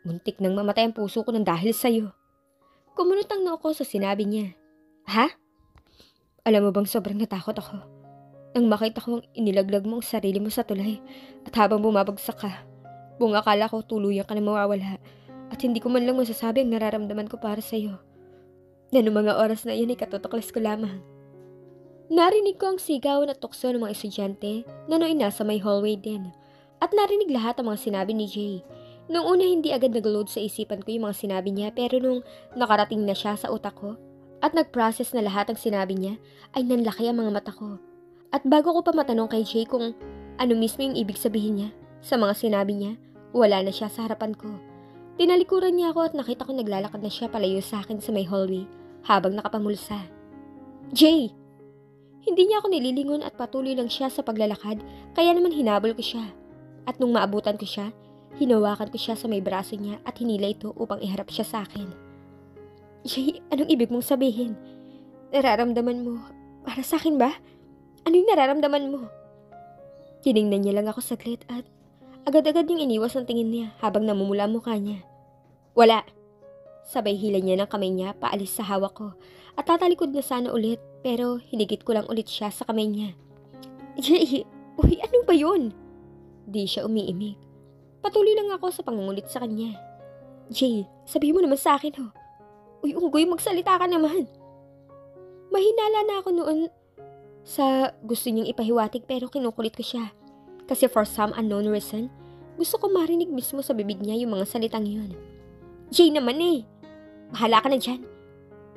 Muntik nang mamatay ang puso ko ng dahil sa'yo. Kumunot ang noo ko sa sinabi niya. Ha? Alam mo bang sobrang natakot ako? Nang makita kong inilaglag mo ang sarili mo sa tulay at habang bumabagsak ka, buong akala ko tuluyan ka na mawawala at hindi ko man lang masasabi ang nararamdaman ko para sa'yo. Na noong mga oras na iyan ay katutuklas ko lamang. Narinig ko ang sigawan at tukso ng mga estudyante na noon nasa may hallway din at narinig lahat ang mga sinabi ni Jay. Noong una hindi agad nag-load sa isipan ko yung mga sinabi niya pero nung nakarating na siya sa utak ko at nag-process na lahat ang sinabi niya ay nanlaki ang mga mata ko. At bago ko pa matanong kay Jay kung ano mismo yung ibig sabihin niya sa mga sinabi niya, wala na siya sa harapan ko. Tinalikuran niya ako at nakita ko naglalakad na siya palayo sa akin sa may hallway habang nakapamulsa. Jay! Hindi niya ako nililingon at patuloy lang siya sa paglalakad kaya naman hinabol ko siya. At nung maabutan ko siya, hinawakan ko siya sa may braso niya at hinila ito upang iharap siya sa akin. Jay, anong ibig mong sabihin? Nararamdaman mo para sa akin ba? Ano yung nararamdaman mo? Tiningnan niya lang ako saglit at agad-agad niyang iniwas ang tingin niya habang namumula ang mukha niya. Wala. Sabay hila niya ng kamay niya paalis sa hawak ko at tatalikod na sana ulit pero hinigit ko lang ulit siya sa kamay niya. Jay, uy, ano ba yun? Di siya umiimik. Patuloy lang ako sa pangungulit sa kanya. Jay, sabihin mo naman sa akin ho. Uy, unggoy, magsalita ka naman. Mahinala na ako noon sa gusto niyang ipahiwatig pero kinukulit ko siya. Kasi for some unknown reason, gusto ko marinig mismo sa bibig niya yung mga salitang yun. Jay naman eh. Bahala ka na dyan.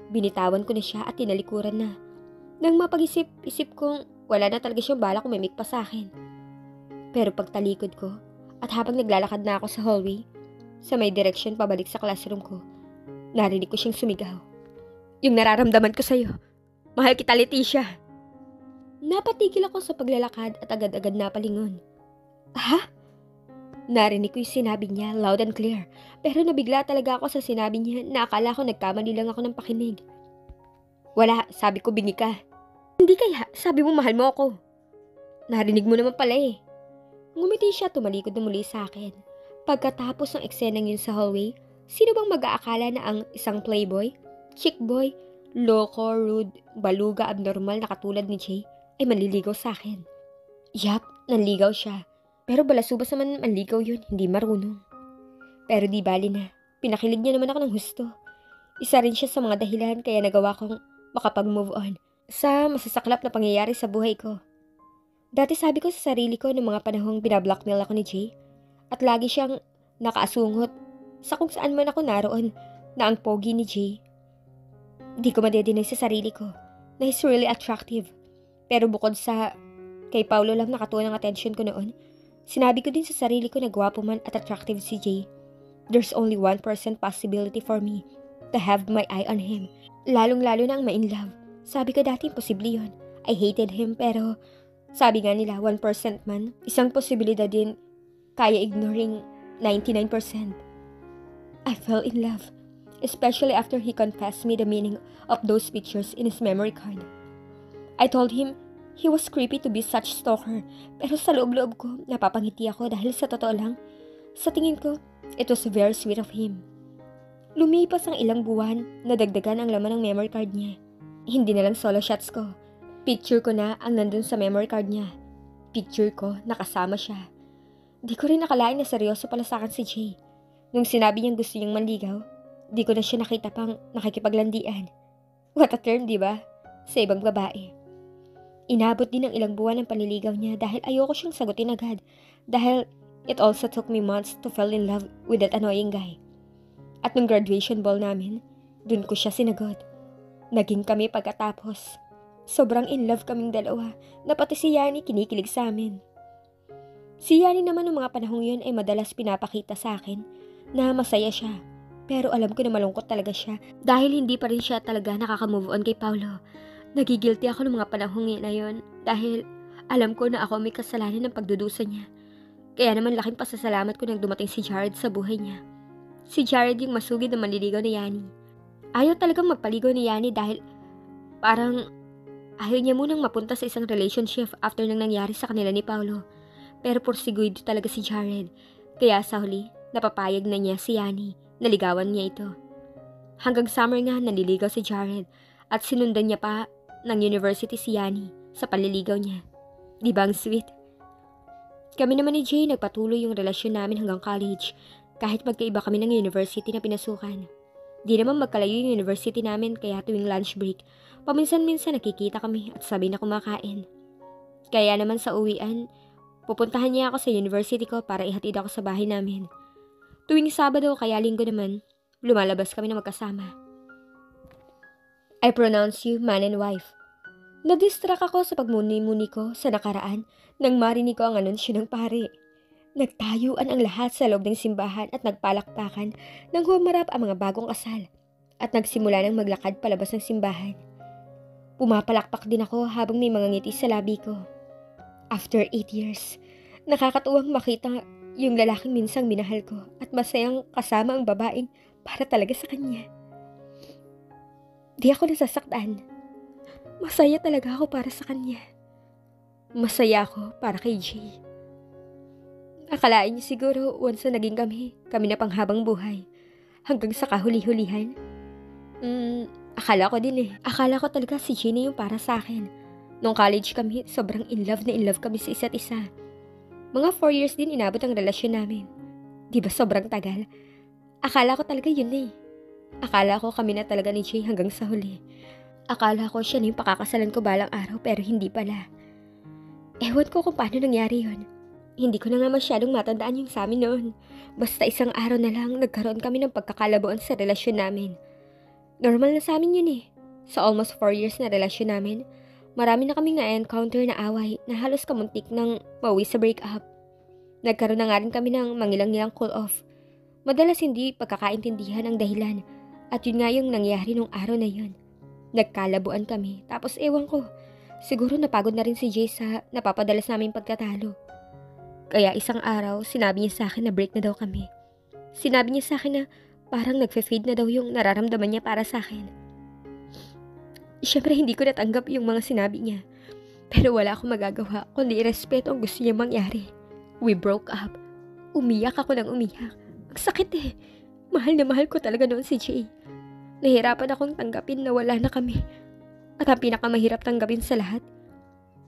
Binitawan ko na siya at tinalikuran na. Nang mapag-isip-isip kong wala na talaga siyang balak umimik pa sa akin. Pero pagtalikod ko at habang naglalakad na ako sa hallway, sa may direksyon pabalik sa classroom ko, narinig ko siyang sumigaw. Yung nararamdaman ko sa'yo. Mahal kita, Leticia. Napatigil ako sa paglalakad at agad-agad napalingon. Ha? Narinig ko yung sinabi niya loud and clear, pero nabigla talaga ako sa sinabi niya na akala ko nagkamali lang ako ng pakinig. Wala, sabi ko bingi ka. Hindi kaya, sabi mo mahal mo ako. Narinig mo naman pala eh. Ngumiti siya, tumalikod na muli sa akin. Pagkatapos ng eksenang yun sa hallway, sino bang mag-aakala na ang isang playboy, chick boy, loko, rude, baluga, abnormal na katulad ni Jay ay manliligaw sa akin? Yap, nanligaw siya. Pero balasubas naman manligaw yun, hindi marunong. Pero di bali na, pinakilig niya naman ako ng husto. Isa rin siya sa mga dahilan kaya nagawa kong makapag-move on sa masasaklap na pangyayari sa buhay ko. Dati sabi ko sa sarili ko noong mga panahong binablockmail ako ni Jay at lagi siyang nakaasungot sa kung saan man ako naroon na ang pogi ni Jay. Di ko madedeny sa sarili ko na he's really attractive. Pero bukod sa kay Paulo lang nakatuon ng attention ko noon, sinabi ko din sa sarili ko na gwapo man at attractive si Jay. There's only 1% possibility for me to have my eye on him. Lalong-lalo na ang ma-in-love. Sabi ko dati imposible yun. I hated him pero sabi nga nila 1% man, isang posibilidad din kaya ignoring 99%. I fell in love, especially after he confessed me the meaning of those pictures in his memory card. I told him he was creepy to be such stalker, pero sa loob-loob ko napapangiti ako dahil sa totoo lang, sa tingin ko, it was very sweet of him. Lumipas ang ilang buwan, nadagdagan ang laman ng memory card niya. Hindi na lang solo shots ko. Picture ko na ang nandun sa memory card niya. Picture ko, nakasama siya. Di ko rin nakalain na seryoso pala sa akin si Jay. Nung sinabi niyang gusto niyang manligaw, di ko na siya nakita pang nakikipaglandian. What a term, di ba? Sa ibang babae. Inabot din ng ilang buwan ang panliligaw niya dahil ayoko siyang sagutin agad. Dahil it also took me months to fall in love with that annoying guy. At nung graduation ball namin, dun ko siya sinagot. Naging kami pagkatapos. Sobrang in love kaming dalawa na pati si Yani kinikilig sa amin. Si Yani naman noong mga panahong yun ay madalas pinapakita sa akin na masaya siya. Pero alam ko na malungkot talaga siya dahil hindi pa rin siya talaga nakaka-move on kay Paulo. Nagigilty ako ng mga panahong na yun dahil alam ko na ako may kasalanan ng pagdudusa niya. Kaya naman laking pasasalamat ko nang dumating si Jared sa buhay niya. Si Jared yung masugid na manliligaw ni Yani. Ayaw talagang magpaligaw ni Yani dahil parang ayaw niya munang mapunta sa isang relationship after nang nangyari sa kanila ni Paulo. Pero porsigido talaga si Jared. Kaya sa huli, napapayag na niya si Yani. Naligawan niya ito. Hanggang summer nga naliligaw si Jared at sinundan niya pa ng university si Yani sa panliligaw niya. Di ba ang sweet? Kami naman ni Jay nagpatuloy yung relasyon namin hanggang college kahit magkaiba kami ng university na pinasukan. Di naman magkalayo yung university namin kaya tuwing lunch break, paminsan-minsan nakikita kami at sabay na kumakain. Kaya naman sa uwian, pupuntahan niya ako sa university ko para ihatid ako sa bahay namin. Tuwing Sabado kaya Linggo naman, lumalabas kami na magkasama. I pronounce you man and wife. Nadistract ako sa pagmuni-muni ko sa nakaraan nang marinig ko ang anunsyo ng pare. Nagtayuan ang lahat sa loob ng simbahan at nagpalakpakan nang humarap ang mga bagong kasal at nagsimula ng maglakad palabas ng simbahan. Pumapalakpak din ako habang may mga ngiti sa labi ko. After 8 years, nakakatuwang makita yung lalaking minsang minahal ko at masayang kasama ang babaeng para talaga sa kanya. Di ako nasasaktan. Masaya talaga ako para sa kanya. Masaya ako para kay Jay. Akalain niyo siguro once na naging kami na panghabang buhay. Hanggang sa kahuli-hulihan. Akala ko din eh. Akala ko talaga si Jay na yung para sa akin. Nung college kami, sobrang in love kami sa isa't isa. Mga 4 years din inabot ang relasyon namin. Di ba sobrang tagal? Akala ko talaga yun eh. Akala ko kami na talaga ni Jay hanggang sa huli. Akala ko siya na yung pakakasalan ko balang araw pero hindi pala. Ewan ko kung paano nangyari yun. Hindi ko na nga masyadong matandaan yung sa amin noon. Basta isang araw na lang nagkaroon kami ng pagkakalabuan sa relasyon namin. Normal na sa amin yun eh. Sa almost 4 years na relasyon namin, marami na kaming na-encounter na away na halos kamuntik ng mauwi sa breakup. Nagkaroon na nga rin kami ng mangilang-ngilang cool-off. Madalas hindi pagkakaintindihan ang dahilan at yun nga yung nangyari nung araw na yun. Nagkalabuan kami tapos ewan ko, siguro napagod na rin si Jay sa napapadalas namin pagkatalo. Kaya isang araw sinabi niya sa akin na break na daw kami. Sinabi niya sa akin na parang nagfe-fade na daw yung nararamdaman niya para sa akin. Siyempre hindi ko natanggap yung mga sinabi niya. Pero wala akong magagawa kundi irespeto ang gusto niya mangyari. We broke up. Umiyak ako ng umiyak. Ang sakit eh. Mahal na mahal ko talaga noon si Jay. Nahirapan akong tanggapin na wala na kami. At ang pinakamahirap tanggapin sa lahat,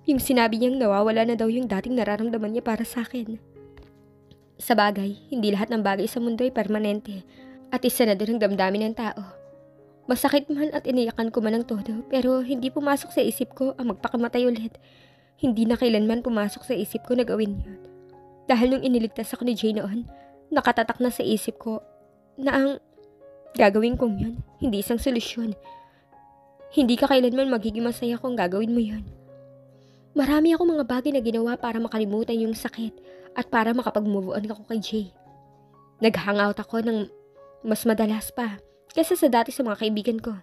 yung sinabi niyang nawawala na daw yung dating nararamdaman niya para sa akin. Sa bagay, hindi lahat ng bagay sa mundo ay permanente. At isa na din ang damdamin ng tao. Masakit man at iniyakan ko man ng todo, pero hindi pumasok sa isip ko ang magpakamatay ulit. Hindi na kailanman pumasok sa isip ko na gawin yun. Dahil nung iniligtas ako ni Jay noon, nakatatak na sa isip ko na ang gagawin kong yun, hindi isang solusyon. Hindi ka kailanman magiging masaya kung gagawin mo yun. Marami akong mga bagay na ginawa para makalimutan yung sakit at para makapag-move on ako kay Jay. Nag-hangout ako ng mas madalas pa kaysa sa dati sa mga kaibigan ko.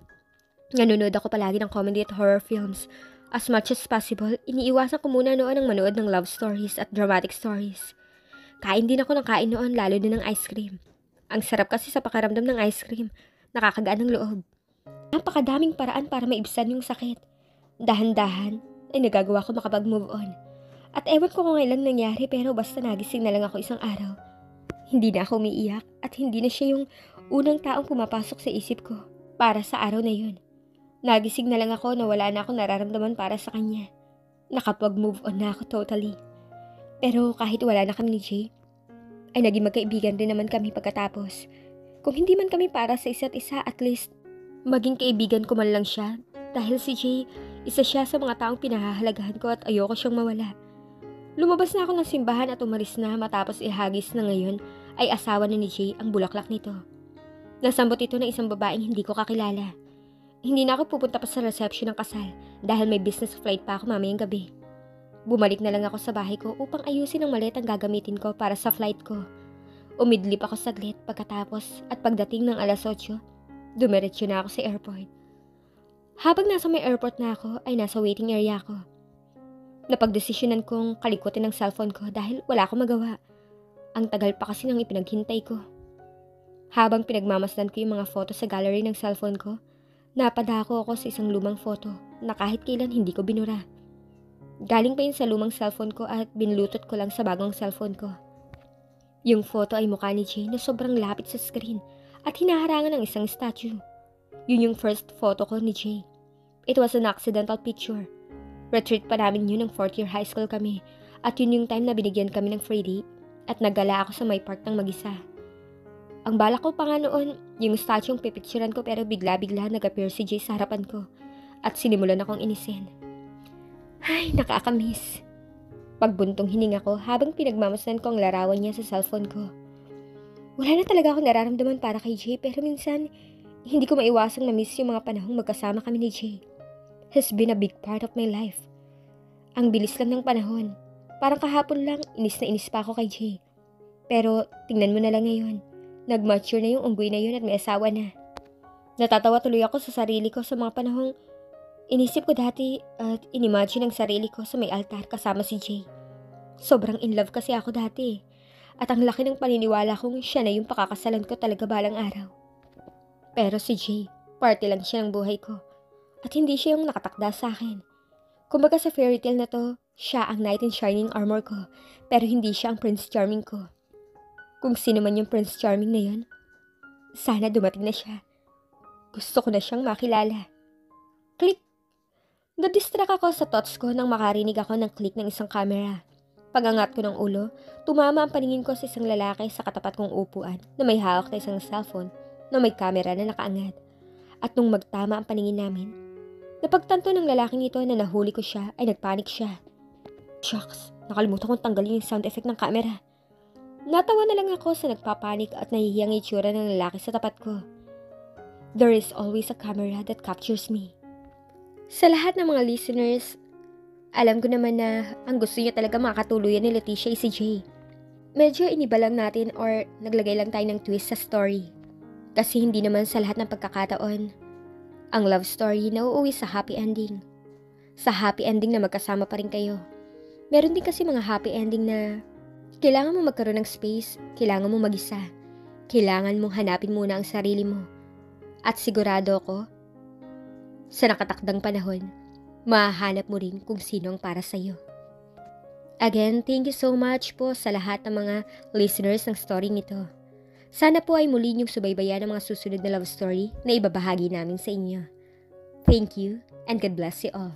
Nanonood ako palagi ng comedy at horror films. As much as possible, iniiwasan ko muna noon ang manood ng love stories at dramatic stories. Kain din ako ng kain noon, lalo na ng ice cream. Ang sarap kasi sa pakiramdam ng ice cream. Nakakagaan ng loob. Napakadaming paraan para maibsan yung sakit. Dahan-dahan ay nagagawa ko makapag-move on. At ewan ko kung kailan nangyari pero basta nagising na lang ako isang araw. Hindi na ako umiiyak at hindi na siya yung unang taong pumapasok sa isip ko para sa araw na yun. Nagising na lang ako na wala na akong nararamdaman para sa kanya. Nakapag-move on na ako totally. Pero kahit wala na kami ni Jay, ay naging magkaibigan rin naman kami pagkatapos. Kung hindi man kami para sa isa't isa, at least maging kaibigan ko man lang siya. Dahil si Jay, isa siya sa mga taong pinahahalagahan ko at ayoko siyang mawala. Lumabas na ako ng simbahan at umalis na matapos ihagis na ngayon ay asawa na ni Jay ang bulaklak nito. Nasambot ito ng isang babaeng hindi ko kakilala. Hindi na ako pupunta pa sa reception ng kasal dahil may business flight pa ako mamayang gabi. Bumalik na lang ako sa bahay ko upang ayusin ang maletang gagamitin ko para sa flight ko. Umidlip ako saglit pagkatapos at pagdating ng alas 8, dumiretso na ako sa airport. Habang nasa may airport na ako ay nasa waiting area ko. Napagdesisyonan kong kalikutin ang cellphone ko dahil wala akong magawa. Ang tagal pa kasi nang ipinaghintay ko. Habang pinagmamasdan ko yung mga photo sa gallery ng cellphone ko, napadako ako sa isang lumang photo na kahit kailan hindi ko binura. Galing pa yun sa lumang cellphone ko at binlutot ko lang sa bagong cellphone ko. Yung photo ay mukha ni Jay na sobrang lapit sa screen at hinaharangan ng isang statue. Yun yung first photo ko ni Jay. It was an accidental picture. Retreat pa namin yun ng 4th year high school kami at yun yung time na binigyan kami ng free date at naggala ako sa may park ng mag-isa. Ang balak ko pa nga noon, yung statue yung pipicturan ko pero bigla-bigla nag-appear si Jay sa harapan ko at sinimulan akong inisin. Ay, nakakamiss. Pagbuntong hininga ko habang pinagmamasdan ko ang larawan niya sa cellphone ko. Wala na talaga akong nararamdaman para kay Jay pero minsan hindi ko maiwasang na-miss yung mga panahong magkasama kami ni Jay. Has been a big part of my life. Ang bilis lang ng panahon. Parang kahapon lang, inis na inis pa ako kay Jay. Pero tingnan mo na lang ngayon. Nag-mature na yung unggoy na yun at may asawa na. Natatawa tuloy ako sa sarili ko sa mga panahong inisip ko dati at inimagine ang sarili ko sa may altar kasama si Jay. Sobrang in love kasi ako dati. At ang laki ng paniniwala kong siya na yung pakakasalan ko talaga balang araw. Pero si Jay, parte lang siya ng buhay ko. At hindi siya yung nakatakda sa akin. Kumbaga sa fairy tale na to, siya ang knight in shining armor ko, pero hindi siya ang Prince Charming ko. Kung sino man yung Prince Charming na yun, sana dumating na siya. Gusto ko na siyang makilala. Click! Nadistract ako sa thoughts ko nang makarinig ako ng click ng isang camera. Pagangat ko ng ulo, tumama ang paningin ko sa isang lalaki sa katapat kong upuan na may hawak na isang cellphone na may camera na nakaangat. At nung magtama ang paningin namin, napagtanto ng lalaking ito na nahuli ko siya ay nagpanik siya. Shucks, nakalimutan kong tanggalin yung sound effect ng camera. Natawa na lang ako sa nagpapanik at nahihiyang itsura ng lalaki sa tapat ko. There is always a camera that captures me. Sa lahat ng mga listeners, alam ko naman na ang gusto niya talaga makatuluyan ni Leticia ay si Jay. Medyo iniba lang natin or naglagay lang tayo ng twist sa story. Kasi hindi naman sa lahat ng pagkakataon, ang love story na uuwi sa happy ending. Sa happy ending na magkasama pa rin kayo. Meron din kasi mga happy ending na kailangan mo magkaroon ng space, kailangan mo mag-isa. Kailangan mong hanapin muna ang sarili mo. At sigurado ako, sa nakatakdang panahon, mahahanap mo rin kung sino ang para sa'yo. Again, thank you so much po sa lahat ng mga listeners ng story nito. Sana po ay muli niyong subaybayan ang mga susunod na love story na ibabahagi namin sa inyo. Thank you and God bless you all.